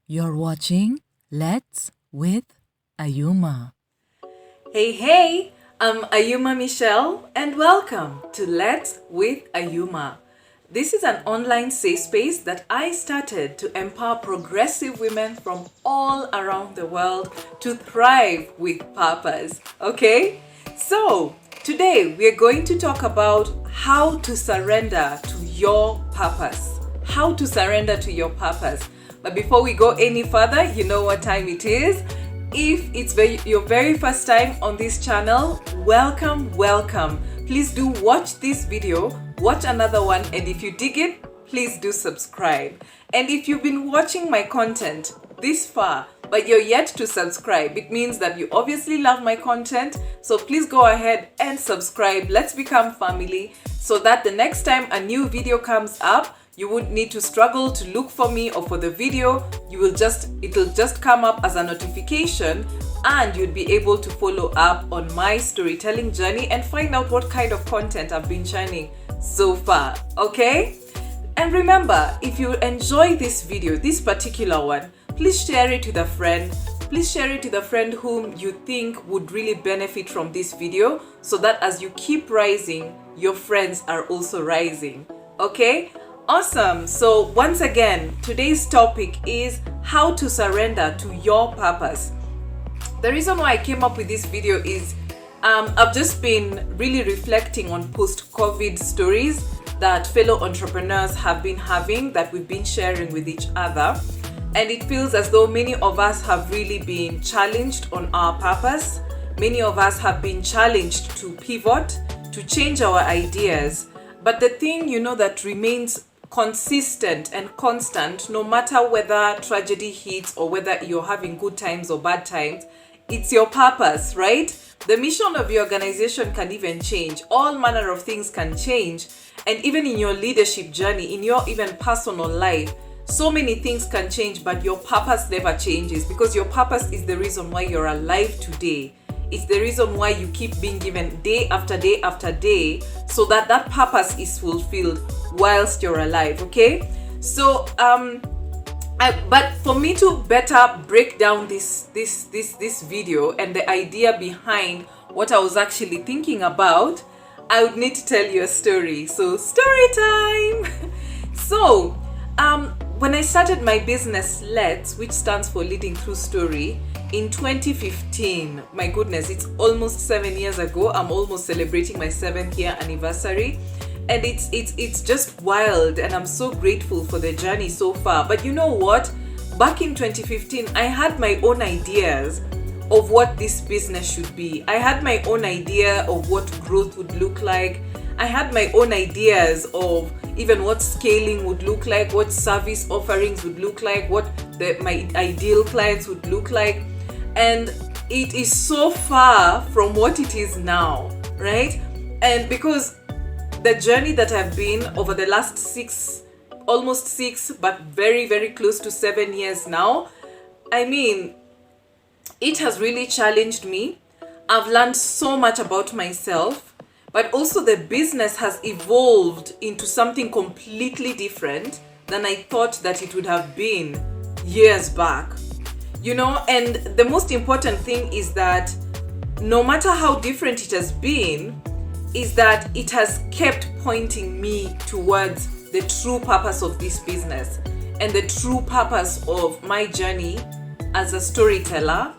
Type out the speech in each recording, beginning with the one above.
You're watching Let's with Ayuma. Hey, I'm Ayuma Michelle and welcome to Let's with Ayuma. This is an online safe space that I started to empower progressive women from all around the world to thrive with purpose. Okay? So, today we're going to talk about how to surrender to your purpose. How to surrender to your purpose. But before we go any further, you know what time it is. If it's your very first time on this channel, welcome. Please do watch this video, watch another one, and if you dig it, please do subscribe. And if you've been watching my content this far, but you're yet to subscribe, it means that you obviously love my content. So please go ahead and subscribe. Let's become family so that the next time a new video comes up, you wouldn't need to struggle to look for me or for the video. It'll just come up as a notification and you'd be able to follow up on my storytelling journey and find out what kind of content I've been sharing so far, okay? And remember, if you enjoy this video, this particular one, please share it with a friend. Please share it with a friend whom you think would really benefit from this video so that as you keep rising, your friends are also rising, okay? Awesome. So once again, today's topic is how to surrender to your purpose. The reason why I came up with this video is I've just been really reflecting on post-COVID stories that fellow entrepreneurs have been having, that we've been sharing with each other. And it feels as though many of us have really been challenged on our purpose. Many of us have been challenged to pivot, to change our ideas. But the thing, that remains consistent and constant, no matter whether tragedy hits or whether you're having good times or bad times, it's your purpose, right? The mission of your organization can even change. All manner of things can change. And even in your leadership journey, in your even personal life, so many things can change, but your purpose never changes because your purpose is the reason why you're alive today. It's the reason why you keep being given day after day after day, so that purpose is fulfilled whilst you're alive, okay? So but for me to better break down this video and the idea behind what I was actually thinking about, I would need to tell you a story. So story time. So when I started my business Let's, which stands for Leading Through Story, in 2015, my goodness, it's almost 7 years ago. I'm almost celebrating my 7th year anniversary. And it's just wild, and I'm so grateful for the journey so far. But you know what? Back in 2015, I had my own ideas of what this business should be. I had my own idea of what growth would look like. I had my own ideas of even what scaling would look like, what service offerings would look like, what my ideal clients would look like. And it is so far from what it is now, right? And because the journey that I've been over the last almost 6, but very, very close to 7 years now, I mean, it has really challenged me. I've learned so much about myself, but also the business has evolved into something completely different than I thought that it would have been years back. And the most important thing is that no matter how different it has been, is that it has kept pointing me towards the true purpose of this business and the true purpose of my journey as a storyteller,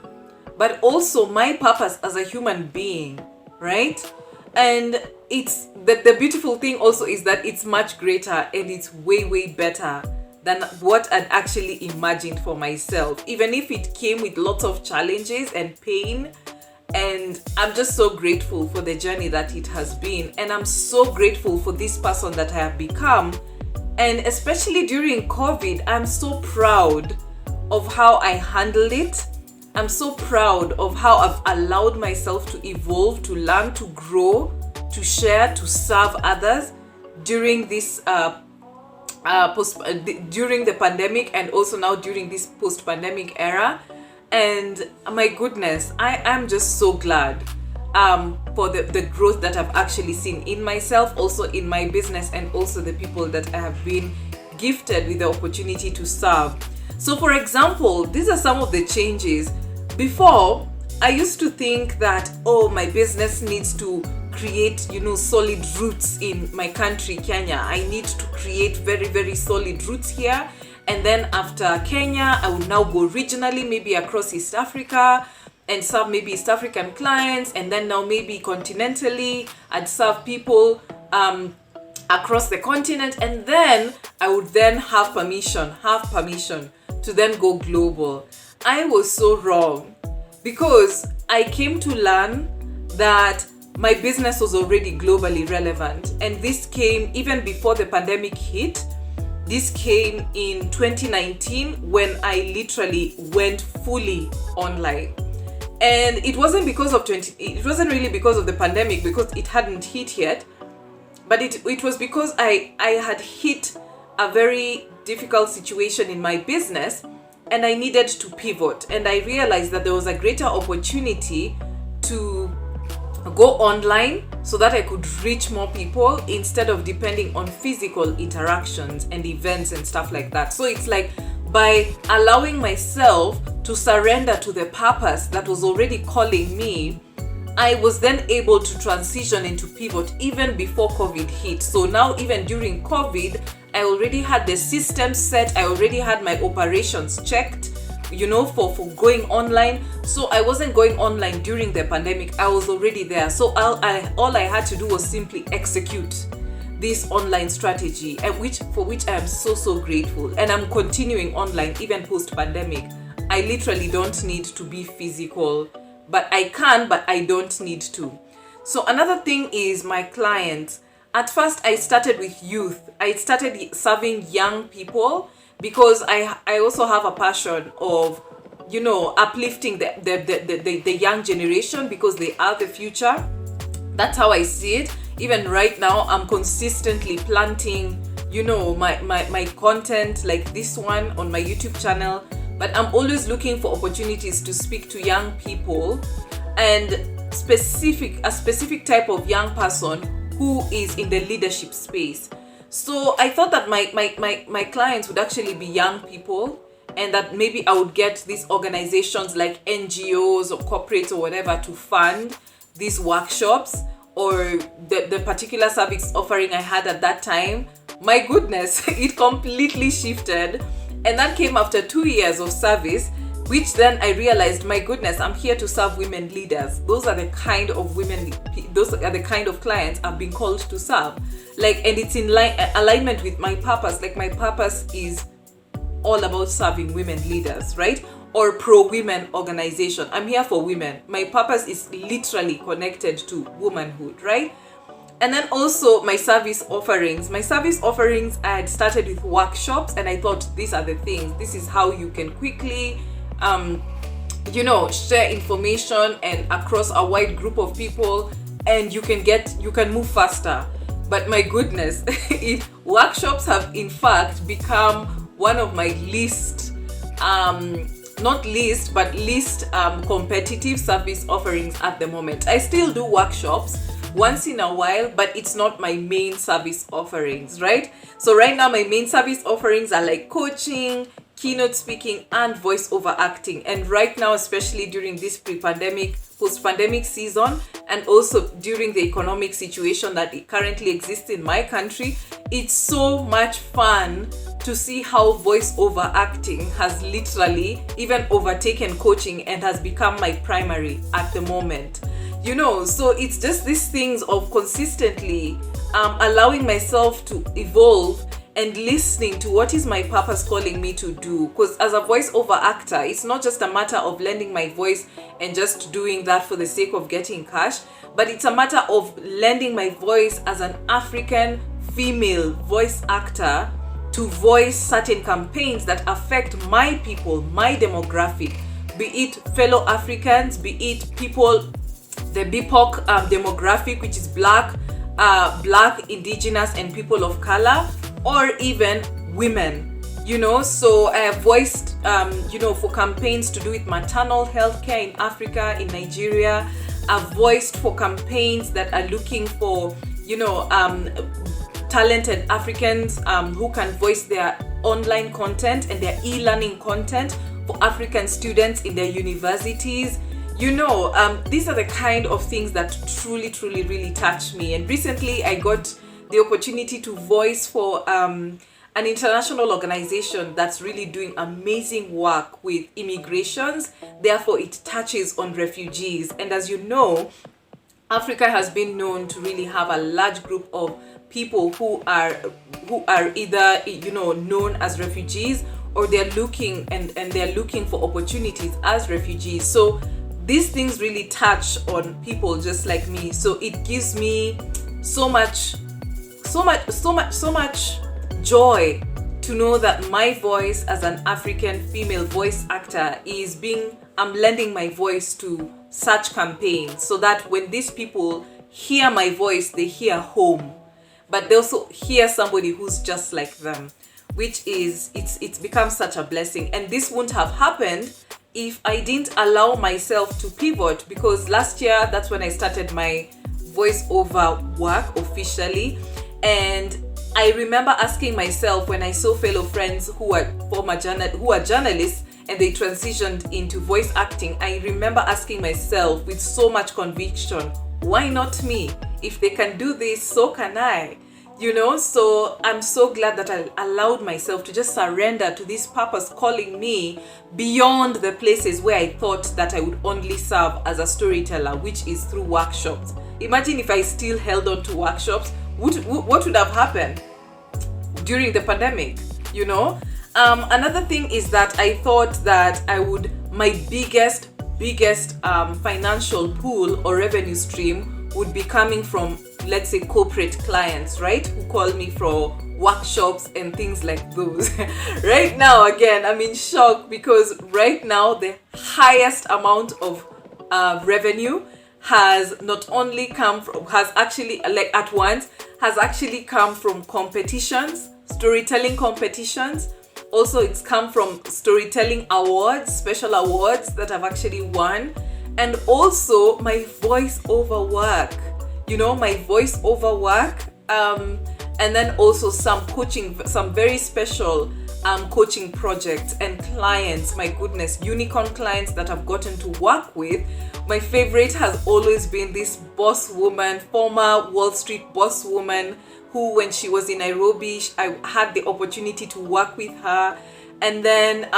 but also my purpose as a human being, right? And it's the beautiful thing also is that it's much greater and it's way better than what I'd actually imagined for myself, even if it came with lots of challenges and pain. And I'm just so grateful for the journey that it has been. And I'm so grateful for this person that I have become. And especially during COVID, I'm so proud of how I handled it. I'm so proud of how I've allowed myself to evolve, to learn, to grow, to share, to serve others during this during the pandemic, and also now during this post-pandemic era. And my goodness, I am just so glad for the growth that I've actually seen in myself, also in my business, and also the people that I have been gifted with the opportunity to serve. So for example, these are some of the changes. Before, I used to think that, oh, my business needs to create, solid roots in my country, Kenya. I need to create very, very solid roots here. And then after Kenya, I would now go regionally, maybe across East Africa, and serve maybe East African clients. And then now maybe continentally, I'd serve people across the continent. And then I would then have permission to then go global. I was so wrong, because I came to learn that my business was already globally relevant. And this came even before the pandemic hit. This came in 2019 when I literally went fully online. And it wasn't really because of the pandemic, because it hadn't hit yet, but it was because I had hit a very difficult situation in my business, and I needed to pivot. And I realized that there was a greater opportunity to go online so that I could reach more people instead of depending on physical interactions and events and stuff like that. So it's like, by allowing myself to surrender to the purpose that was already calling me, I was then able to transition into pivot even before COVID hit. So now, even during COVID, I already had the system set. I already had my operations checked, for going online. So I wasn't going online during the pandemic. I was already there. So all I had to do was simply execute this online strategy, and for which I am so grateful. And I'm continuing online even post-pandemic. I literally don't need to be physical, but I can, but I don't need to. So another thing is my clients. At first, I started with youth. I started serving young people because I also have a passion of, uplifting the young generation, because they are the future. That's how I see it. Even right now, I'm consistently planting, my content like this one on my YouTube channel. But I'm always looking for opportunities to speak to young people, and a specific type of young person who is in the leadership space. So I thought that my clients would actually be young people, and that maybe I would get these organizations like NGOs or corporates or whatever to fund these workshops, or the particular service offering I had at that time. My goodness, it completely shifted. And that came after 2 years of service, which then I realized, my goodness, I'm here to serve women leaders. Those are the kind of clients I've been called to serve. And it's in alignment with my purpose. My purpose is all about serving women leaders, right? Or pro-women organization. I'm here for women. My purpose is literally connected to womanhood, right? And then also my service offerings. I had started with workshops, and I thought, these are the things. This is how you can quickly, share information and across a wide group of people, and you can move faster. But my goodness, workshops have in fact become one of my least competitive service offerings at the moment. I still do workshops once in a while, but it's not my main service offerings, right? So right now my main service offerings are like coaching, keynote speaking, and voiceover acting. And right now, especially during this post-pandemic season, and also during the economic situation that currently exists in my country, it's so much fun to see how voiceover acting has literally even overtaken coaching and has become my primary at the moment. So it's just these things of consistently allowing myself to evolve and listening to what is my purpose calling me to do. Because as a voiceover actor, it's not just a matter of lending my voice and just doing that for the sake of getting cash, but it's a matter of lending my voice as an African female voice actor to voice certain campaigns that affect my people, my demographic, be it fellow Africans, be it people, the BIPOC demographic, which is Black, Indigenous, and people of color, or even women. So I have voiced, for campaigns to do with maternal health care in Africa, in Nigeria. I've voiced for campaigns that are looking for, talented Africans who can voice their online content and their e-learning content for African students in their universities. These are the kind of things that truly, truly, really touch me. And recently I got the opportunity to voice for an international organization that's really doing amazing work with immigrations. Therefore, it touches on refugees. And as you know, Africa has been known to really have a large group of people who are either known as refugees, or they're looking for opportunities as refugees. So these things really touch on people just like me. So it gives me so much joy to know that my voice as an African female voice actor I'm lending my voice to such campaigns, so that when these people hear my voice, they hear home, but they also hear somebody who's just like them, which is, it's become such a blessing. And this wouldn't have happened if I didn't allow myself to pivot, because last year, that's when I started my voiceover work officially. And I remember asking myself, when I saw fellow friends who are journalists and they transitioned into voice acting, I remember asking myself with so much conviction, why not me? If they can do this, so can I. So I'm so glad that I allowed myself to just surrender to this purpose calling me beyond the places where I thought that I would only serve as a storyteller, which is through workshops. Imagine if I still held on to workshops, what would have happened during the pandemic? Another thing is that I thought that my biggest financial pool or revenue stream would be coming from, let's say, corporate clients, right? Who call me for workshops and things like those. Right now, again, I'm in shock, because right now the highest amount of revenue has not only come from, has actually come from competitions, storytelling competitions. Also, it's come from storytelling awards, special awards that I've actually won. And also my voiceover work, and then also some very special coaching projects and clients. My goodness, unicorn clients that I've gotten to work with. My favorite has always been this boss woman, former Wall Street boss woman, who, when she was in Nairobi, I had the opportunity to work with her. And then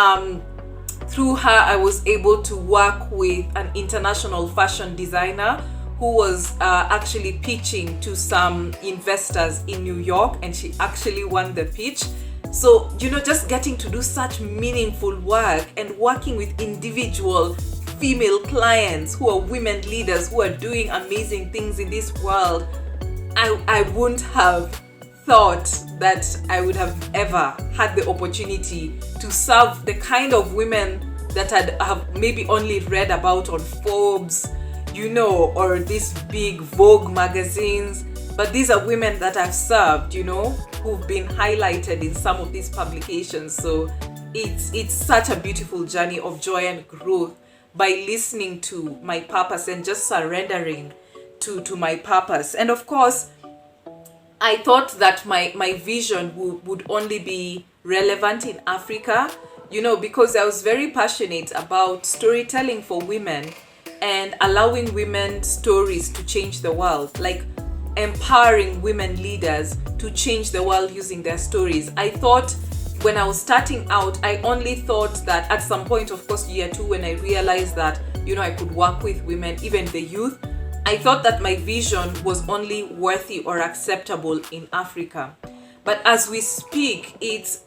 through her, I was able to work with an international fashion designer who was actually pitching to some investors in New York, and she actually won the pitch. So, just getting to do such meaningful work and working with individual female clients who are women leaders who are doing amazing things in this world, I wouldn't have thought that I would have ever had the opportunity to serve the kind of women that I have maybe only read about on Forbes, or these big Vogue magazines. But these are women that I've served, who've been highlighted in some of these publications. So it's such a beautiful journey of joy and growth by listening to my purpose and just surrendering to my purpose. And of course, I thought that my vision would only be relevant in Africa, because I was very passionate about storytelling for women and allowing women's stories to change the world, like empowering women leaders to change the world using their stories. I thought, when I was starting out, I only thought that at some point, of course, year 2, when I realized that, I could work with women, even the youth, I thought that my vision was only worthy or acceptable in Africa. But as we speak, it's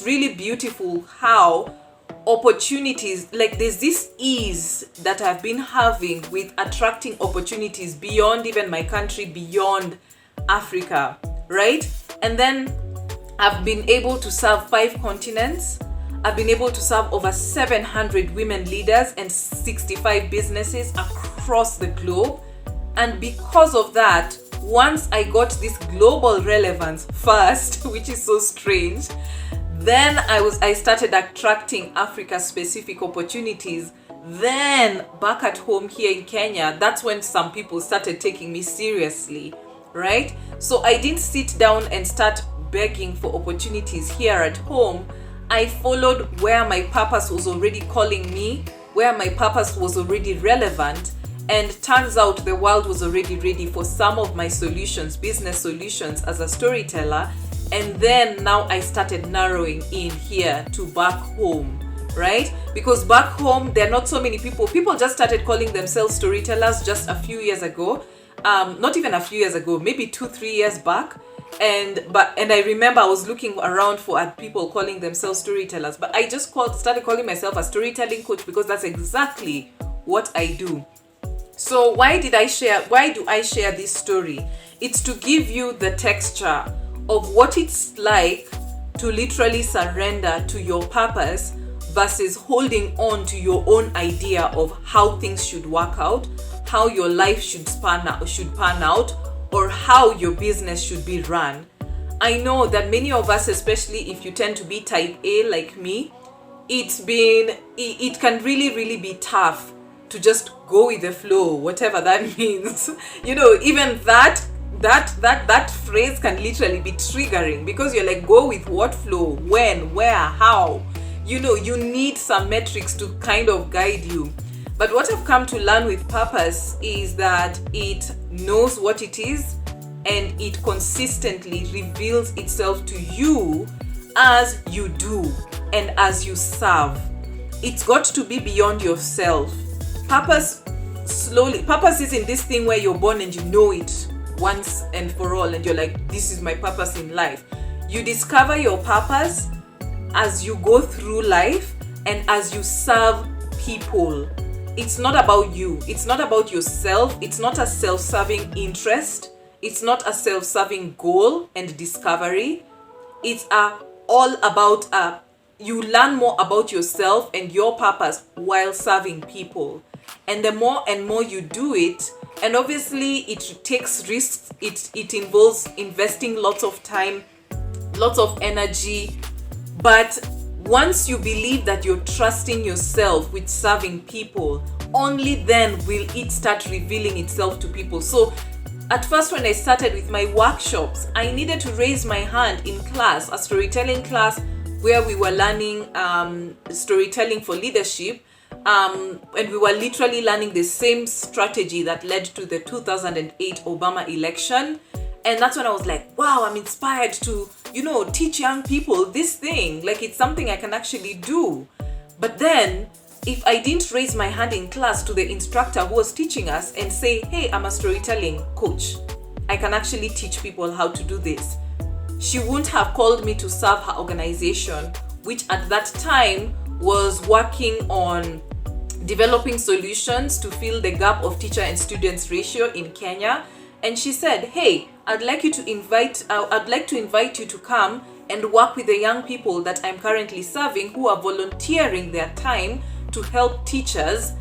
really beautiful how opportunities, like there's this ease that I've been having with attracting opportunities beyond even my country, beyond Africa, right? And then I've been able to serve 5 continents. I've been able to serve over 700 women leaders and 65 businesses across the globe. And because of that, once I got this global relevance first, which is so strange, then I started attracting Africa-specific opportunities. Then back at home here in Kenya, that's when some people started taking me seriously, right? So I didn't sit down and start begging for opportunities here at home, I followed where my purpose was already calling me, where my purpose was already relevant, and turns out the world was already ready for some of my solutions, business solutions as a storyteller. And then now I started narrowing in here to back home, right? Because back home, there are not so many people. People just started calling themselves storytellers just a few years ago. Not even a few years ago, maybe 2-3 years back. And I remember I was looking around for people calling themselves storytellers, but I just started calling myself a storytelling coach because that's exactly what I do. So why do I share this story? It's to give you the texture of what it's like to literally surrender to your purpose versus holding on to your own idea of how things should work out, how your life should pan out, or how your business should be run. I know that many of us, especially if you tend to be type A like me, it can really be tough to just go with the flow, whatever that means. Even that phrase can literally be triggering because you're like, go with what flow, when, where, how. You need some metrics to kind of guide you. But what I've come to learn with purpose is that it knows what it is and it consistently reveals itself to you as you do and as you serve. It's got to be beyond yourself. Purpose isn't this thing where you're born and you know it once and for all and you're like, this is my purpose in life. You discover your purpose as you go through life and as you serve people. It's not about you. It's not about yourself. It's not a self-serving interest. It's not a self-serving goal and discovery. It's all about you learn more about yourself and your purpose while serving people. And the more and more you do it, and obviously it takes risks, it involves investing lots of time, lots of energy, but once you believe that you're trusting yourself with serving people, only then will it start revealing itself to people. So at first, when I started with my workshops, I needed to raise my hand in class, a storytelling class where we were learning storytelling for leadership. And we were literally learning the same strategy that led to the 2008 Obama election. And that's when I was like, wow, I'm inspired to, teach young people this thing. Like, it's something I can actually do. But then, if I didn't raise my hand in class to the instructor who was teaching us and say, hey, I'm a storytelling coach, I can actually teach people how to do this, she wouldn't have called me to serve her organization, which at that time was working on developing solutions to fill the gap of teacher and students ratio in Kenya. And she said, hey, I'd like to invite you to come and work with the young people that I'm currently serving who are volunteering their time to help teachers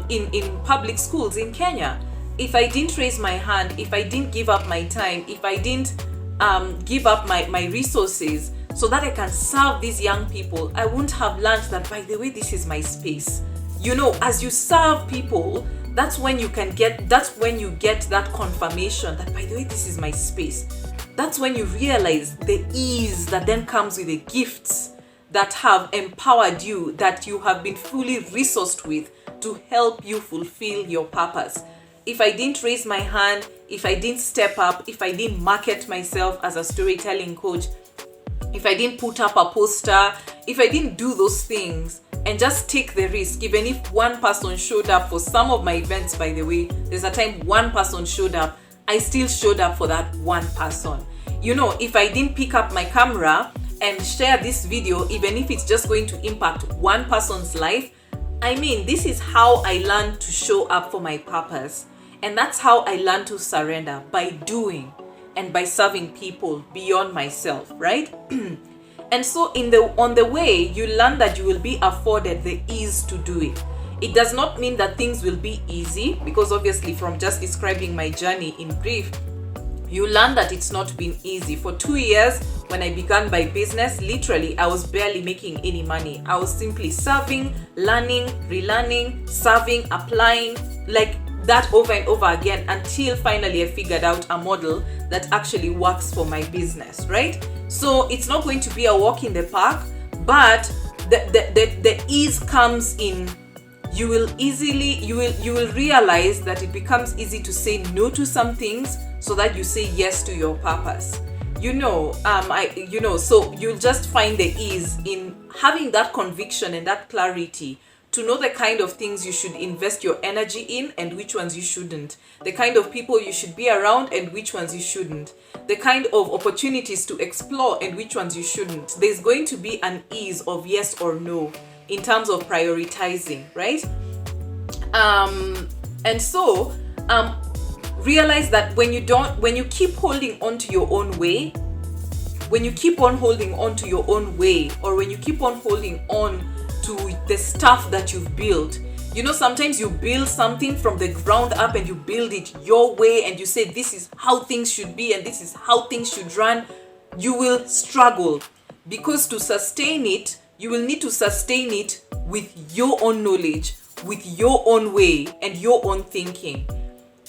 in public schools in Kenya. If I didn't raise my hand, if I didn't give up my time, if I didn't give up my resources so that I can serve these young people, I wouldn't have learned that, by the way, this is my space. As you serve people, that's when you get that confirmation that, by the way, this is my space. That's when you realize the ease that then comes with the gifts that have empowered you, that you have been fully resourced with to help you fulfill your purpose. If I didn't raise my hand, if I didn't step up, if I didn't market myself as a storytelling coach, if I didn't put up a poster, if I didn't do those things and just take the risk, even if one person showed up for some of my events, by the way, there's a time one person showed up, I still showed up for that one person. If I didn't pick up my camera and share this video, even if it's just going to impact one person's life, this is how I learned to show up for my purpose. And that's how I learned to surrender, by doing and by serving people beyond myself, right? And so on the way, you learn that you will be afforded the ease to do it. It does not mean that things will be easy, because obviously from just describing my journey in brief, you learn that it's not been easy. For 2 years, when I began my business, literally, I was barely making any money. I was simply serving, learning, relearning, serving, applying, like that over and over again, until finally I figured out a model that actually works for my business, right? So it's not going to be a walk in the park, but the ease comes in. You will realize that it becomes easy to say no to some things so that you say yes to your purpose. So you'll just find the ease in having that conviction and that clarity to know the kind of things you should invest your energy in and which ones you shouldn't, the kind of people you should be around and which ones you shouldn't, the kind of opportunities to explore and which ones you shouldn't. There's going to be an ease of yes or no in terms of prioritizing, right? Realize that when you keep holding on to your own way, when you keep on holding on to your own way, or when you keep on holding on to the stuff that you've built, sometimes you build something from the ground up and you build it your way and you say this is how things should be and this is how things should run. You will struggle, because to sustain it, you will need to sustain it with your own knowledge, with your own way and your own thinking.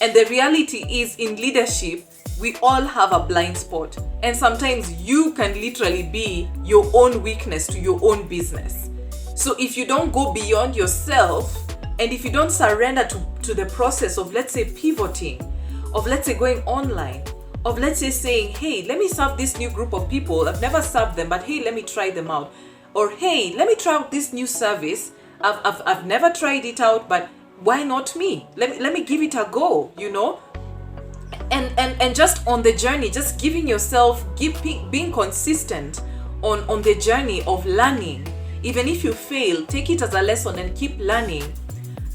And the reality is, in leadership, we all have a blind spot, and sometimes you can literally be your own weakness to your own business. So if you don't go beyond yourself, and if you don't surrender to the process of, let's say, pivoting, of, let's say, going online, of, let's say, saying, hey, let me serve this new group of people, I've never served them, but hey, let me try them out, or hey, let me try out this new service, I've never tried it out, but why not me? Let me give it a go, and just on the journey, just giving yourself, being consistent on the journey of learning. Even if you fail, take it as a lesson and keep learning.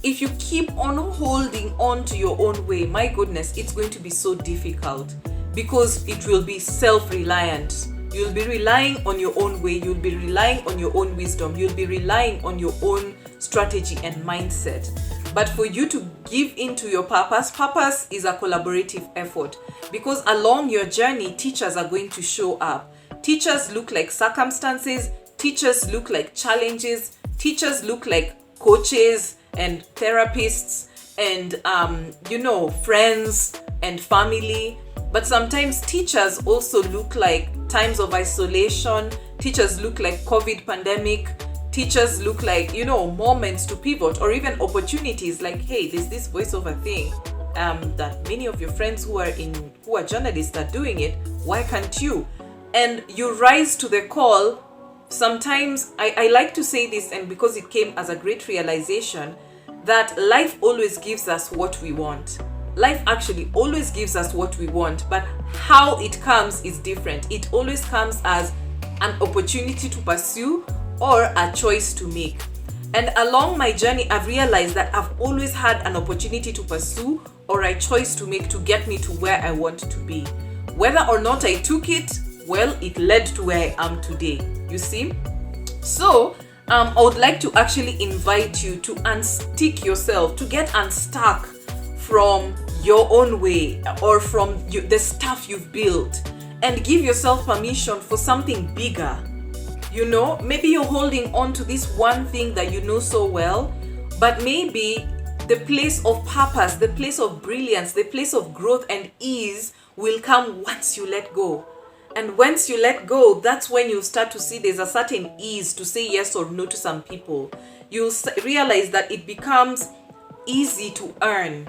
If you keep on holding on to your own way, my goodness, it's going to be so difficult, because it will be self-reliant. You'll be relying on your own way. You'll be relying on your own wisdom. You'll be relying on your own strategy and mindset. But for you to give into your purpose is a collaborative effort, because along your journey, teachers are going to show up. Teachers look like circumstances. Teachers look like challenges. Teachers look like coaches and therapists and, friends and family. But sometimes teachers also look like times of isolation. Teachers look like COVID pandemic. Teachers look like, moments to pivot, or even opportunities like, hey, there's this voiceover thing that many of your friends who are journalists are doing it. Why can't you? And you rise to the call. Sometimes I like to say this, and because it came as a great realization, that life always gives us what we want. Life actually always gives us what we want, but how it comes is different. It always comes as an opportunity to pursue or a choice to make. And along my journey, I've realized that I've always had an opportunity to pursue or a choice to make to get me to where I want to be. Whether or not I took it, well, it led to where I am today. You see? So, I would like to actually invite you to unstick yourself, to get unstuck from your own way or from the stuff you've built, and give yourself permission for something bigger. Maybe you're holding on to this one thing that you know so well, but maybe the place of purpose, the place of brilliance, the place of growth and ease will come once you let go. And once you let go, that's when you start to see there's a certain ease to say yes or no to some people. You'll realize that it becomes easy to earn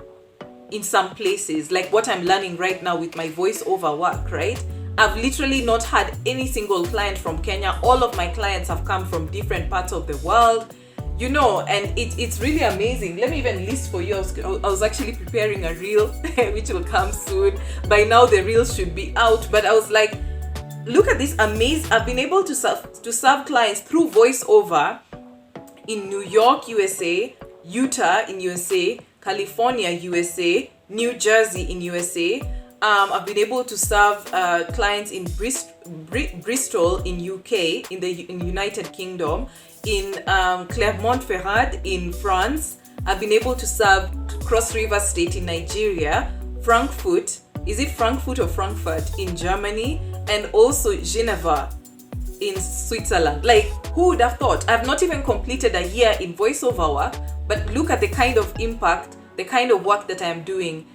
in some places, like what I'm learning right now with my voiceover work, right? I've literally not had any single client from Kenya. All of my clients have come from different parts of the world, and it's really amazing. Let me even list for you. I was actually preparing a reel, which will come soon. By now, the reel should be out, but I was like, look at this amazing. I've been able to serve clients through voiceover in New York, USA, Utah in USA, California, USA, New Jersey in USA. I've been able to serve clients in Bristol in UK, in the United Kingdom, in Clermont-Ferrand in France. I've been able to serve Cross River State in Nigeria, Frankfurt, is it Frankfurt or Frankfurt in Germany, and also Geneva in Switzerland. Like, who would have thought? I've not even completed a year in voiceover work, but look at the kind of impact, the kind of work that I'm doing.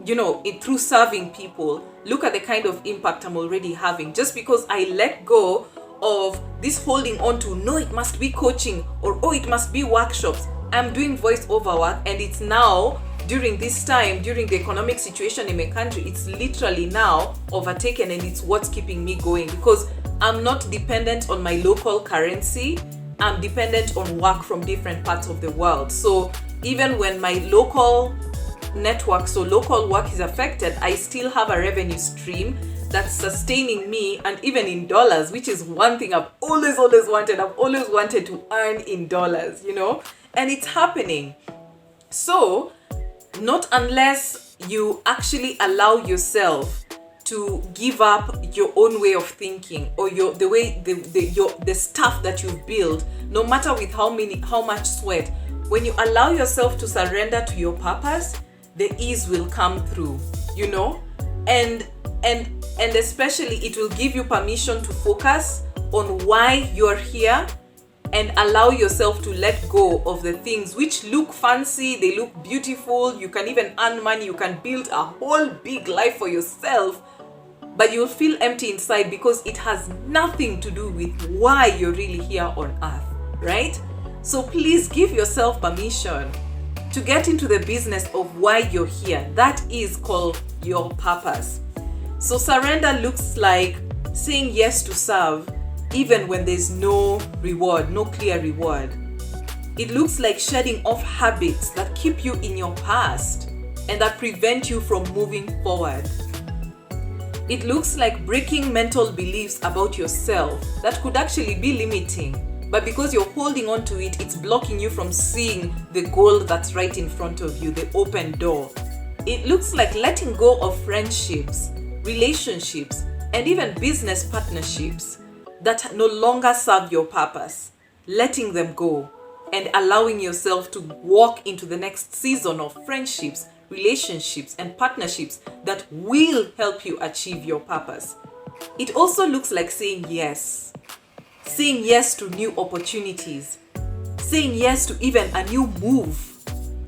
through serving people, look at the kind of impact I'm already having. Just because I let go of this holding on to, no, it must be coaching, or oh, it must be workshops. I'm doing voiceover work, and it's now, during this time, during the economic situation in my country, it's literally now overtaken, and it's what's keeping me going, because I'm not dependent on my local currency. I'm dependent on work from different parts of the world. So even when my local network, so local work, is affected, I still have a revenue stream that's sustaining me, and even in dollars, which is one thing I've always wanted. I've always wanted to earn in dollars, and it's happening. So not unless you actually allow yourself to give up your own way of thinking, or the stuff that you've built, no matter with how much sweat. When you allow yourself to surrender to your purpose, the ease will come through, and especially it will give you permission to focus on why you're here, and allow yourself to let go of the things which look fancy, they look beautiful, you can even earn money, you can build a whole big life for yourself, but you'll feel empty inside because it has nothing to do with why you're really here on earth, right? So please give yourself permission to get into the business of why you're here. That is called your purpose. So surrender looks like saying yes to serve even when there's no reward, no clear reward. It looks like shedding off habits that keep you in your past and that prevent you from moving forward. It looks like breaking mental beliefs about yourself that could actually be limiting, but because you're holding on to it, it's blocking you from seeing the goal that's right in front of you, the open door. It looks like letting go of friendships, relationships, and even business partnerships that no longer serve your purpose, letting them go and allowing yourself to walk into the next season of friendships, relationships, and partnerships that will help you achieve your purpose. It also looks like saying yes to new opportunities, saying yes to even a new move,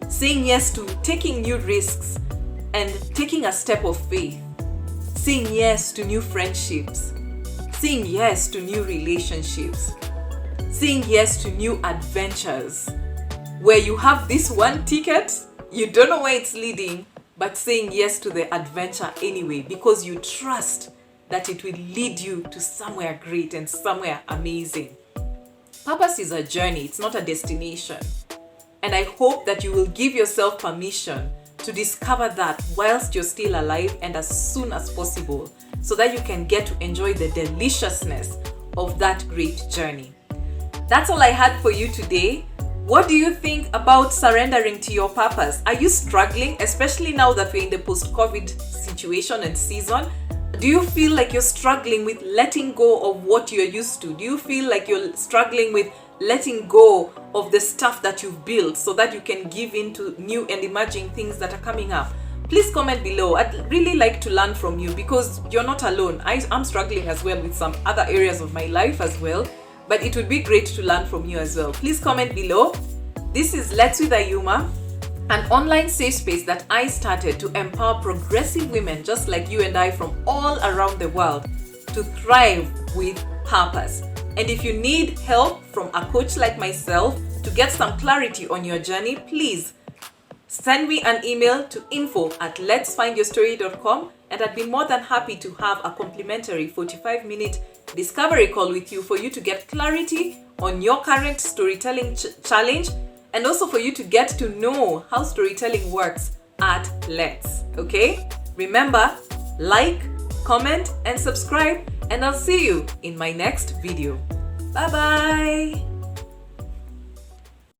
saying yes to taking new risks and taking a step of faith, saying yes to new friendships, saying yes to new relationships, saying yes to new adventures, where you have this one ticket, you don't know where it's leading, but saying yes to the adventure anyway, because you trust that it will lead you to somewhere great and somewhere amazing. Purpose is a journey, it's not a destination. And I hope that you will give yourself permission to discover that whilst you're still alive and as soon as possible, so that you can get to enjoy the deliciousness of that great journey. That's all I had for you today. What do you think about surrendering to your purpose? Are you struggling, especially now that we're in the post-COVID situation and season? Do you feel like you're struggling with letting go of what you're used to? Do you feel like you're struggling with letting go of the stuff that you've built so that you can give into new and emerging things that are coming up? Please comment below. I'd really like to learn from you because you're not alone. I'm struggling as well with some other areas of my life as well, but it would be great to learn from you as well. Please comment below. This is Let's with Ayuma, an online safe space that I started to empower progressive women just like you and I from all around the world to thrive with purpose. And if you need help from a coach like myself to get some clarity on your journey, please send me an email to info@letsfindyourstory.com, and I'd be more than happy to have a complimentary 45-minute discovery call with you for you to get clarity on your current storytelling challenge, and also for you to get to know how storytelling works at Let's. Okay? Remember, like, comment, and subscribe, and I'll see you in my next video. Bye-bye!